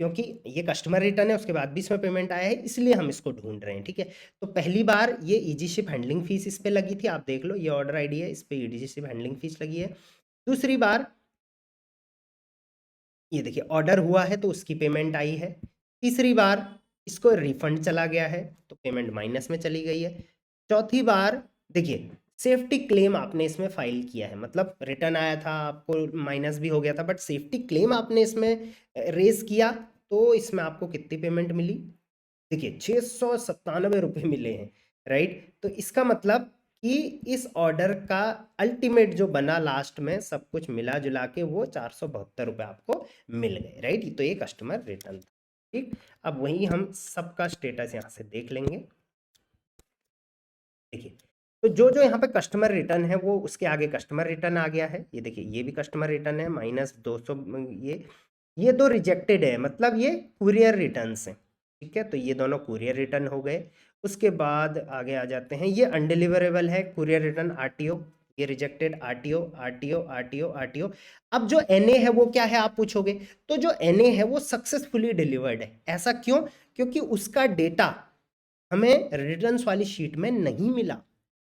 क्योंकि ये कस्टमर रिटर्न है, उसके बाद भी इसमें पेमेंट आया है, इसलिए हम इसको ढूंढ रहे हैं। ठीक है, तो पहली बार ये इजी शिप हैंडलिंग फीस इस पे लगी थी, आप देख लो ये ऑर्डर आईडी है, इस पे इजी शिप हैंडलिंग फीस लगी है। दूसरी बार ये देखिए ऑर्डर हुआ है तो उसकी पेमेंट आई है। तीसरी बार इसको रिफंड चला गया है तो पेमेंट माइनस में चली गई है। चौथी बार देखिए सेफ्टी क्लेम आपने इसमें फाइल किया है, मतलब रिटर्न आया था आपको माइनस भी हो गया था, बट सेफ्टी क्लेम आपने इसमें रेज किया, तो इसमें आपको कितनी पेमेंट मिली? देखिए 697 रुपये मिले हैं, राइट। तो इसका मतलब कि इस ऑर्डर का अल्टीमेट जो बना लास्ट में सब कुछ मिला जुला के वो 472 रुपये आपको मिल गए, राइट। तो ये कस्टमर रिटर्न था। ठीक, अब वही हम सबका स्टेटस यहाँ से देख लेंगे। देखिए तो जो जो यहाँ पे कस्टमर रिटर्न है वो उसके आगे कस्टमर रिटर्न आ गया है। ये देखिए ये भी कस्टमर रिटर्न है -200। ये दो रिजेक्टेड है, मतलब ये कुरियर रिटर्न्स हैं। ठीक है, तो ये दोनों कुरियर रिटर्न हो गए। उसके बाद आगे आ जाते हैं, ये अनडिलीवरेबल है कुरियर रिटर्न आरटीओ, ये rejected RTO RTO RTO RTO. अब जो एनए है वो क्या है आप पूछोगे, तो जो एनए है वो सक्सेसफुली डिलीवर्ड है। ऐसा क्यों? क्योंकि उसका डेटा हमें रिटर्न्स वाली शीट में नहीं मिला,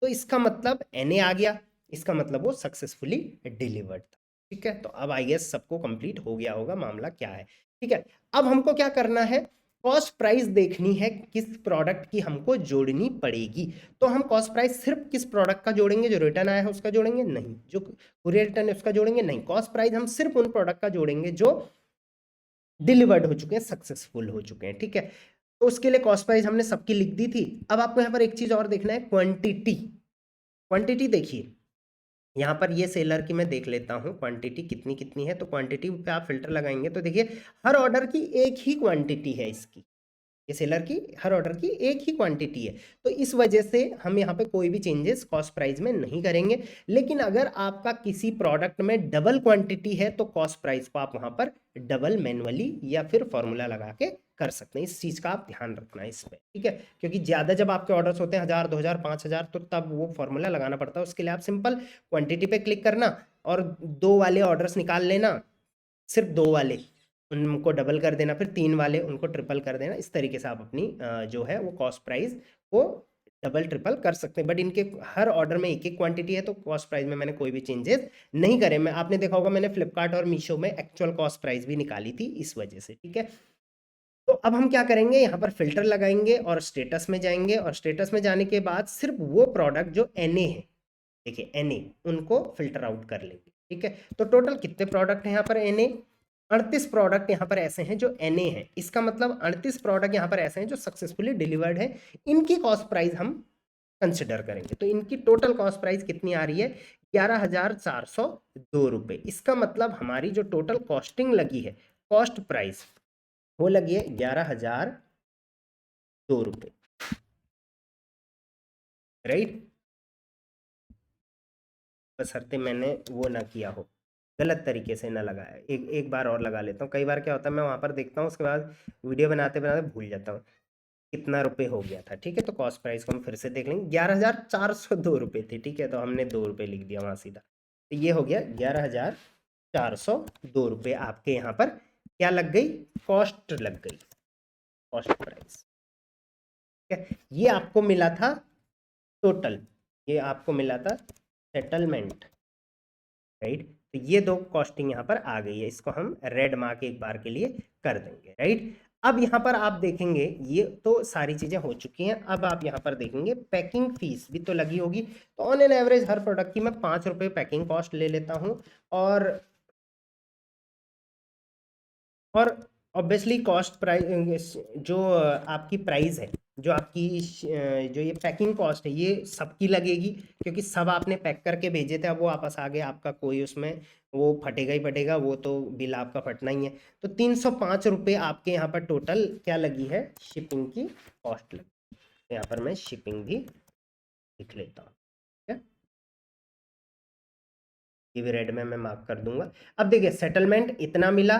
तो इसका मतलब एनए आ गया, इसका मतलब वो सक्सेसफुली डिलीवर्ड था। ठीक है, तो अब आई गेस सबको कंप्लीट हो गया होगा मामला क्या है। ठीक है, अब हमको क्या करना है, कॉस्ट प्राइस देखनी है किस प्रोडक्ट की हमको जोड़नी पड़ेगी। तो हम कॉस्ट प्राइस सिर्फ किस प्रोडक्ट का जोड़ेंगे, जो रिटर्न आया है उसका जोड़ेंगे? नहीं। जो कुरियर रिटर्न है उसका जोड़ेंगे? नहीं। कॉस्ट प्राइस हम सिर्फ उन प्रोडक्ट का जोड़ेंगे जो डिलीवर्ड हो चुके हैं, सक्सेसफुल हो चुके हैं। ठीक है, तो उसके लिए कॉस्ट प्राइस हमने सबकी लिख दी थी। अब आपको यहाँ पर एक चीज और देखना है, क्वांटिटी। क्वांटिटी देखिए यहाँ पर ये सेलर की मैं देख लेता हूँ क्वांटिटी कितनी कितनी है, तो क्वांटिटी पे आप फिल्टर लगाएंगे तो देखिए हर ऑर्डर की एक ही क्वांटिटी है इसकी, ये सेलर की हर ऑर्डर की एक ही क्वांटिटी है। तो इस वजह से हम यहाँ पे कोई भी चेंजेस कॉस्ट प्राइस में नहीं करेंगे। लेकिन अगर आपका किसी प्रोडक्ट में डबल क्वांटिटी है तो कॉस्ट प्राइस को आप वहाँ पर डबल मैनुअली या फिर फॉर्मूला लगा के कर सकते हैं। इस चीज़ का आप ध्यान रखना है इसमें, ठीक है। क्योंकि ज़्यादा जब आपके ऑर्डर्स होते हैं 1000 2000 5000 तो तब वो फॉर्मूला लगाना पड़ता है। उसके लिए आप सिंपल क्वांटिटी पे क्लिक करना और 2 वाले ऑर्डर्स निकाल लेना, सिर्फ 2 वाले, उनको डबल कर देना, फिर 3 वाले उनको ट्रिपल कर देना। इस तरीके से आप अपनी जो है वो कॉस्ट प्राइस को डबल ट्रिपल कर सकते हैं। बट इनके हर ऑर्डर में एक एक क्वांटिटी है, तो कॉस्ट प्राइस में मैंने कोई भी चेंजेस नहीं करे। मैं आपने देखा होगा मैंने फ्लिपकार्ट और मीशो में एक्चुअल कॉस्ट प्राइस भी निकाली थी इस वजह से, ठीक है। तो अब हम क्या करेंगे, यहाँ पर फिल्टर लगाएंगे और स्टेटस में जाएंगे, और स्टेटस में जाने के बाद सिर्फ वो प्रोडक्ट जो NA है, देखिए NA, उनको फिल्टर आउट कर लेंगे, ठीक है। तो टोटल कितने प्रोडक्ट हैं यहाँ पर NA? 38 प्रोडक्ट यहाँ पर ऐसे हैं जो NA है। इसका मतलब 38 प्रोडक्ट यहाँ पर ऐसे हैं जो सक्सेसफुली डिलीवर्ड है। इनकी कॉस्ट प्राइस हम कंसिडर करेंगे, तो इनकी टोटल कॉस्ट प्राइस कितनी आ रही है? 11,402 रुपये। इसका मतलब हमारी जो टोटल कॉस्टिंग लगी है, कॉस्ट प्राइस, वो लगी है 11,002 रुपये, राइट। बशर्ते मैंने वो ना किया हो, गलत तरीके से ना लगाया। एक बार और लगा लेता हूँ। कई बार क्या होता है, मैं वहाँ पर देखता हूँ, उसके बाद वीडियो बनाते बनाते भूल जाता हूँ कितना रुपए हो गया था, ठीक है। तो कॉस्ट प्राइस को हम फिर से देख लेंगे। 11,402 रुपये थी, ठीक है, तो हमने 2 रुपये लिख दिया वहाँ सीधा। तो ये हो गया 11,402 रुपये आपके यहाँ पर क्या लग गई? कॉस्ट लग गई, कॉस्ट प्राइस, ठीक है। ये आपको मिला था टोटल, ये आपको मिला था सेटलमेंट, राइट। तो ये दो कॉस्टिंग यहाँ पर आ गई है, इसको हम रेड मार्क एक बार के लिए कर देंगे, राइट। अब यहाँ पर आप देखेंगे ये तो सारी चीज़ें हो चुकी हैं। अब आप यहाँ पर देखेंगे पैकिंग फीस भी तो लगी होगी। तो on an average her product की मैं 5 रुपये पैकिंग कॉस्ट ले लेता हूँ, और ऑब्वियसली कॉस्ट प्राइस जो आपकी प्राइस है, जो आपकी जो ये पैकिंग कॉस्ट है, ये सबकी लगेगी, क्योंकि सब आपने पैक करके भेजे थे। अब वो वापस आ गए, आपका कोई उसमें वो फटेगा ही फटेगा, वो तो बिल आपका फटना ही है। तो 305 रुपये आपके यहाँ पर टोटल क्या लगी है? शिपिंग की कॉस्ट लगी। तो यहाँ पर मैं शिपिंग भी लिख लेता हूँ, ठीक है। ये भी रेड में मैं मार्क कर दूंगा। अब देखिए सेटलमेंट इतना मिला,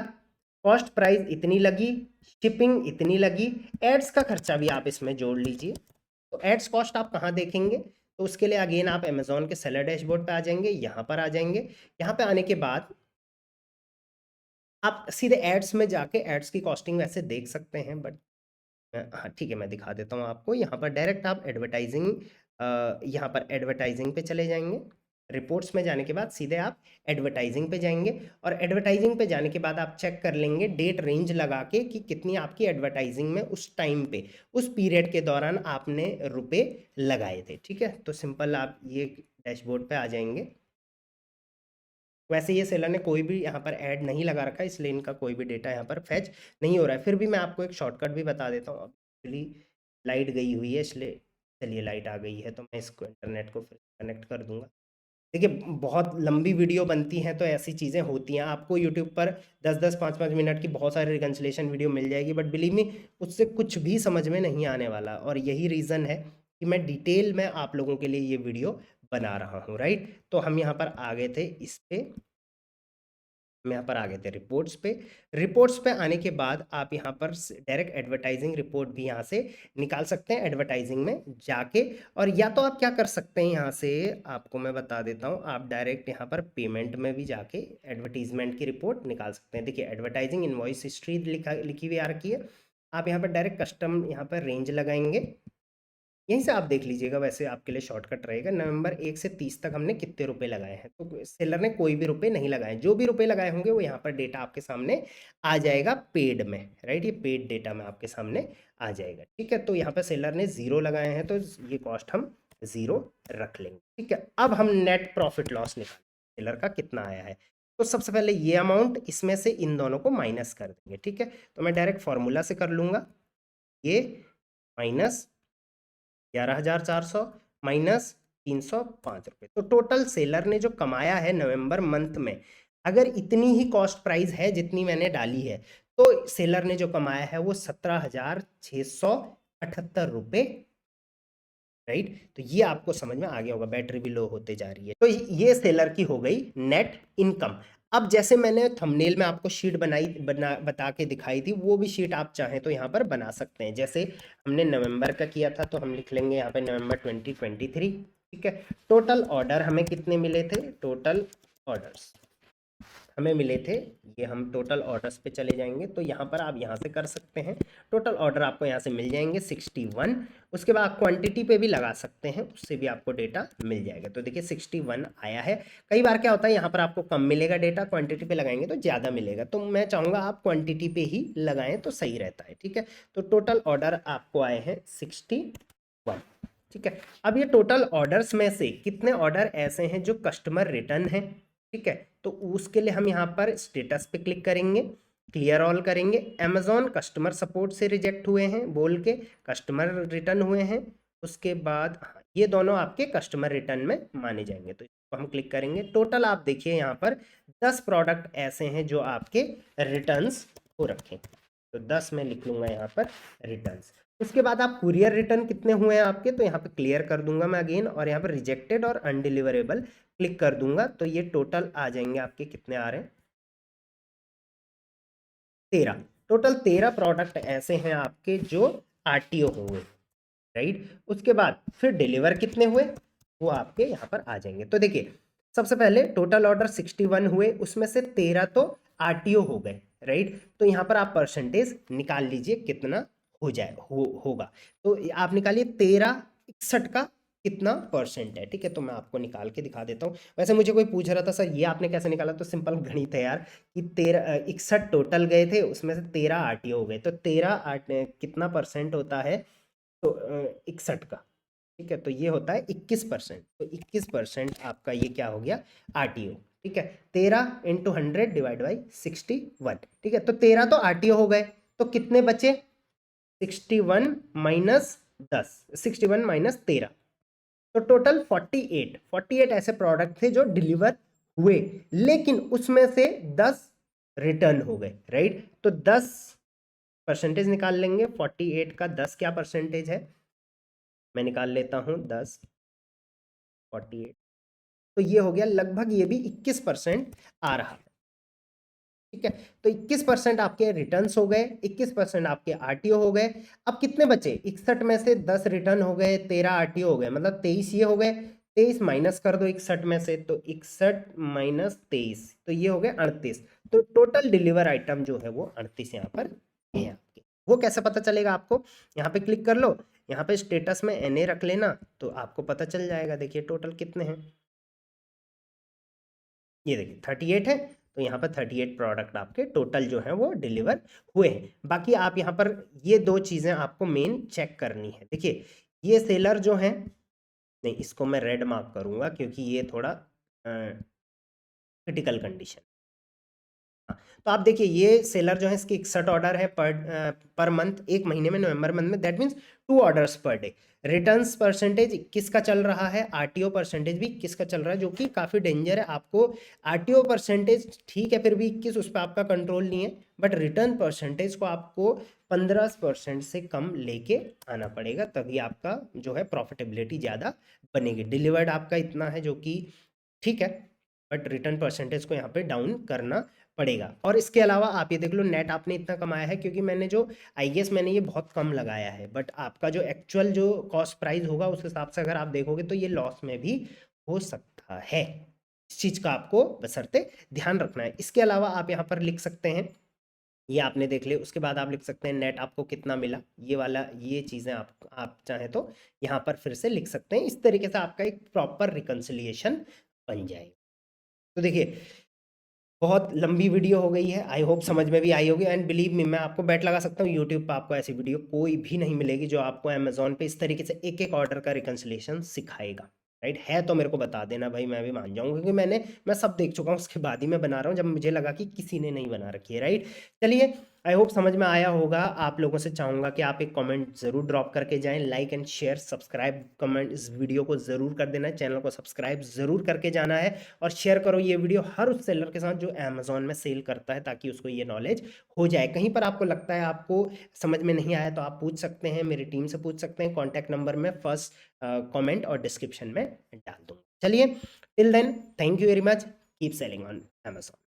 कॉस्ट प्राइस इतनी लगी, शिपिंग इतनी लगी, एड्स का खर्चा भी आप इसमें जोड़ लीजिए। तो एड्स कॉस्ट आप कहाँ देखेंगे? तो उसके लिए अगेन आप अमेजोन के सेलर डैशबोर्ड पे आ जाएंगे, यहाँ पर आ जाएंगे। यहाँ पे आने के बाद आप सीधे एड्स में जाके एड्स की कॉस्टिंग वैसे देख सकते हैं, बट हाँ ठीक है, मैं दिखा देता हूँ आपको। यहाँ पर डायरेक्ट आप एडवर्टाइजिंग, यहाँ पर एडवर्टाइजिंग पे चले जाएंगे। रिपोर्ट्स में जाने के बाद सीधे आप एडवर्टाइजिंग पे जाएंगे, और एडवर्टाइजिंग पे जाने के बाद आप चेक कर लेंगे डेट रेंज लगा के कि कितनी आपकी एडवर्टाइजिंग में उस टाइम पे, उस पीरियड के दौरान आपने रुपए लगाए थे, ठीक है। तो सिंपल आप ये डैशबोर्ड पे आ जाएंगे। वैसे ये सेलर ने कोई भी यहाँ पर ऐड नहीं लगा रखा है, इसलिए इनका कोई भी डेटा यहाँ पर फैच नहीं हो रहा है। फिर भी मैं आपको एक शॉर्टकट भी बता देता हूँ। एक्चुअली लाइट गई हुई है, इसलिए चलिए लाइट आ गई है, तो मैं इसको इंटरनेट को फिर कनेक्ट कर दूंगा। देखिए बहुत लंबी वीडियो बनती हैं तो ऐसी चीज़ें होती हैं। आपको यूट्यूब पर 10-10, 5-5 मिनट की बहुत सारी रिकन्सिलेशन वीडियो मिल जाएगी, बट बिलीव मी उससे कुछ भी समझ में नहीं आने वाला, और यही रीज़न है कि मैं डिटेल में आप लोगों के लिए ये वीडियो बना रहा हूँ, राइट। तो हम यहाँ पर आ गए थे इस पे, हम यहाँ पर आ गए थे रिपोर्ट्स पे। रिपोर्ट्स पे आने के बाद आप यहाँ पर डायरेक्ट एडवर्टाइजिंग रिपोर्ट भी यहाँ से निकाल सकते हैं एडवर्टाइजिंग में जाके। और या तो आप क्या कर सकते हैं, यहाँ से आपको मैं बता देता हूँ, आप डायरेक्ट यहाँ पर पेमेंट में भी जाके एडवर्टीजमेंट की रिपोर्ट निकाल सकते हैं। देखिए एडवर्टाइजिंग इनवॉइस हिस्ट्री लिखी हुई आ रखी है। आप यहाँ पर डायरेक्ट कस्टम यहाँ पर रेंज लगाएंगे, यहीं से आप देख लीजिएगा। वैसे आपके लिए शॉर्टकट रहेगा। नवंबर 1 से 30 तक हमने कितने रुपए लगाए हैं, तो सेलर ने कोई भी रुपए नहीं लगाए। जो भी रुपए लगाए होंगे वो यहाँ पर डेटा आपके सामने आ जाएगा पेड में, राइट। ये पेड डेटा में आपके सामने आ जाएगा, ठीक है। तो यहाँ पर सेलर ने 0 लगाए हैं, तो ये कॉस्ट हम 0 रख लेंगे, ठीक है। अब हम नेट प्रॉफिट लॉस निकालें सेलर का कितना आया है। तो सबसे पहले ये अमाउंट इसमें से इन दोनों को माइनस कर देंगे, ठीक है। तो मैं डायरेक्ट फॉर्मूला से कर लूँगा, ये माइनस 11,400 माइनस 305 रुपये। तो टोटल सेलर ने जो कमाया है नवंबर मंथ में, अगर इतनी ही कॉस्ट प्राइस है जितनी मैंने डाली है, तो सेलर ने जो कमाया है वो 17,678 रुपये, राइट। तो ये आपको समझ में आ गया होगा। बैटरी भी लो होते जा रही है। तो ये सेलर की हो गई नेट इनकम। अब जैसे मैंने थंबनेल में आपको शीट बता के दिखाई थी, वो भी शीट आप चाहें तो यहाँ पर बना सकते हैं। जैसे हमने नवंबर का किया था, तो हम लिख लेंगे यहाँ पे नवंबर 2023, ठीक है। टोटल ऑर्डर हमें कितने मिले थे? टोटल ऑर्डर्स हमें मिले थे, ये हम टोटल ऑर्डर्स पे चले जाएंगे तो यहाँ पर आप यहाँ से कर सकते हैं। टोटल ऑर्डर आपको यहाँ से मिल जाएंगे 61। उसके बाद क्वांटिटी पे भी लगा सकते हैं, उससे भी आपको डेटा मिल जाएगा। तो देखिए 61 आया है। कई बार क्या होता है यहाँ पर आपको कम मिलेगा डेटा, क्वांटिटी पे लगाएंगे तो ज़्यादा मिलेगा, तो मैं चाहूँगा आप क्वांटिटी पे ही लगाएं तो सही रहता है, ठीक है। तो टोटल ऑर्डर आपको आए हैं 61, ठीक है। अब ये टोटल ऑर्डर्स में से कितने ऑर्डर ऐसे हैं जो कस्टमर रिटर्न है, ठीक है। तो उसके लिए हम यहाँ पर स्टेटस पे क्लिक करेंगे, क्लियर ऑल करेंगे, अमेजोन कस्टमर सपोर्ट से रिजेक्ट हुए हैं बोल के कस्टमर रिटर्न हुए हैं। उसके बाद ये दोनों आपके कस्टमर रिटर्न में माने जाएंगे, तो इसको हम क्लिक करेंगे। टोटल आप देखिए यहाँ पर 10 प्रोडक्ट ऐसे हैं जो आपके रिटर्न्स हो रखे, तो 10 में लिख लूंगा यहाँ पर रिटर्न्स। उसके बाद आप कुरियर रिटर्न कितने हुए हैं आपके, तो यहाँ पे क्लियर कर दूंगा मैं अगेन, और यहाँ पर रिजेक्टेड और अनडिलीवरेबल क्लिक कर दूंगा, तो ये टोटल आ जाएंगे आपके, कितने आ रहे हैं 13। टोटल 13 प्रोडक्ट ऐसे हैं आपके जो आरटीओ हुए, राइट। उसके बाद फिर डिलीवर कितने हुए वो आपके यहाँ पर आ जाएंगे। तो देखिए सबसे पहले टोटल ऑर्डर 61 हुए, उसमें से 13 तो आरटीओ हो गए, राइट। तो यहाँ पर आप परसेंटेज निकाल लीजिए कितना हो जाए होगा। तो आप निकालिए 1361 का कितना परसेंट है, ठीक है। तो मैं आपको निकाल के दिखा देता हूँ। वैसे मुझे कोई पूछ रहा था सर ये आपने कैसे निकाला, तो सिंपल गणित है यार कि 61 टोटल गए थे, उसमें से 13 आरटीओ हो गए, तो 13 कितना परसेंट होता है, तो 61 का, ठीक है। तो ये होता है 21%, तो 21% आपका ये क्या हो गया आरटीओ, ठीक है। 13 इंटू 100 डिवाइड बाई 61, ठीक है। तो 13 तो आरटीओ हो गए, तो कितने बचे 61 माइनस 10, 61 माइनस 13, तो टोटल 48 ऐसे प्रोडक्ट थे जो डिलीवर हुए, लेकिन उसमें से 10 रिटर्न हो गए, राइट। तो 10 परसेंटेज निकाल लेंगे, 48 का 10 क्या परसेंटेज है, मैं निकाल लेता हूँ 10 48, तो ये हो गया लगभग, ये भी 21% आ रहा है, ठीक है। तो 21% आपके रिटर्न्स हो गए, 21% आपके आरटीओ हो गए। अब कितने बचे, 61 में से 10 रिटर्न हो गए, 13 आरटीओ हो गए, मतलब 23 ये हो गए। 23 माइनस कर दो 61 में से, तो 61 माइनस 23, तो ये हो गए 38। तो टोटल डिलीवर आइटम जो है वो 38 यहाँ पर है आपके। वो कैसे पता चलेगा आपको, यहाँ पे क्लिक कर लो, यहाँ पे स्टेटस में एनए रख लेना, तो आपको पता चल जाएगा। देखिए टोटल कितने हैं, ये देखिए 38 है, तो यहाँ पर 38 प्रोडक्ट आपके टोटल जो है वो डिलीवर हुए हैं। बाकी आप यहाँ पर ये दो चीज़ें आपको मेन चेक करनी है। देखिए ये सेलर जो है, नहीं इसको मैं रेड मार्क करूँगा क्योंकि ये थोड़ा क्रिटिकल कंडीशन। हाँ, तो आप देखिए ये सेलर जो है इसके 61 ऑर्डर है पर मंथ, एक महीने में नवंबर मंथ में, that means 2 orders per day. Returns percentage 21 का चल रहा है, आरटीओ परसेंटेज भी 21 का चल रहा है, जो कि काफ़ी डेंजर है। आपको आरटीओ परसेंटेज ठीक है फिर भी 21, उस पर आपका कंट्रोल नहीं है, बट रिटर्न परसेंटेज को आपको 15% से कम लेके आना पड़ेगा, तभी आपका जो है प्रॉफिटेबिलिटी ज़्यादा बनेगी। डिलीवर्ड आपका इतना है जो कि ठीक है, बट रिटर्न परसेंटेज को यहाँ पे डाउन करना पड़ेगा। और इसके अलावा आप ये देख लो नेट आपने इतना कमाया है, क्योंकि मैंने जो आई गेस मैंने ये बहुत कम लगाया है, बट आपका जो एक्चुअल जो कॉस्ट प्राइस होगा उस हिसाब से अगर आप देखोगे तो ये लॉस में भी हो सकता है। इस चीज़ का आपको बशर्ते ध्यान रखना है। इसके अलावा आप यहाँ पर लिख सकते हैं, ये आपने देख लिया, उसके बाद आप लिख सकते हैं नेट आपको कितना मिला, ये वाला, ये चीज़ें आप चाहें तो यहाँ पर फिर से लिख सकते हैं। इस तरीके से आपका एक प्रॉपर रिकन्सिलिएशन बन जाएगा। तो देखिए बहुत लंबी वीडियो हो गई है, आई होप समझ में भी आई होगी। एंड बिलीव मी, मैं आपको बेट लगा सकता हूँ यूट्यूब पर आपको ऐसी वीडियो कोई भी नहीं मिलेगी जो आपको अमेजोन पे इस तरीके से एक एक ऑर्डर का रिकन्सिलेशन सिखाएगा, राइट। है तो मेरे को बता देना भाई, मैं भी मान जाऊँगा, क्योंकि मैं सब देख चुका हूँ, उसके बाद ही मैं बना रहा हूँ, जब मुझे लगा कि किसी ने नहीं बना रखी है, राइट। चलिए आई होप समझ में आया होगा। आप लोगों से चाहूँगा कि आप एक कमेंट ज़रूर ड्रॉप करके जाएं, like and share subscribe comment इस वीडियो को ज़रूर कर देना है, चैनल को सब्सक्राइब ज़रूर करके जाना है, और शेयर करो ये वीडियो हर उस सेलर के साथ जो अमेजोन में सेल करता है, ताकि उसको ये नॉलेज हो जाए। कहीं पर आपको लगता है आपको समझ में नहीं आया तो आप पूछ सकते हैं, मेरी टीम से पूछ सकते हैं, कॉन्टैक्ट नंबर में फर्स्ट कमेंट और डिस्क्रिप्शन में डाल दूँगा। चलिए till then, thank you very much, keep selling on Amazon.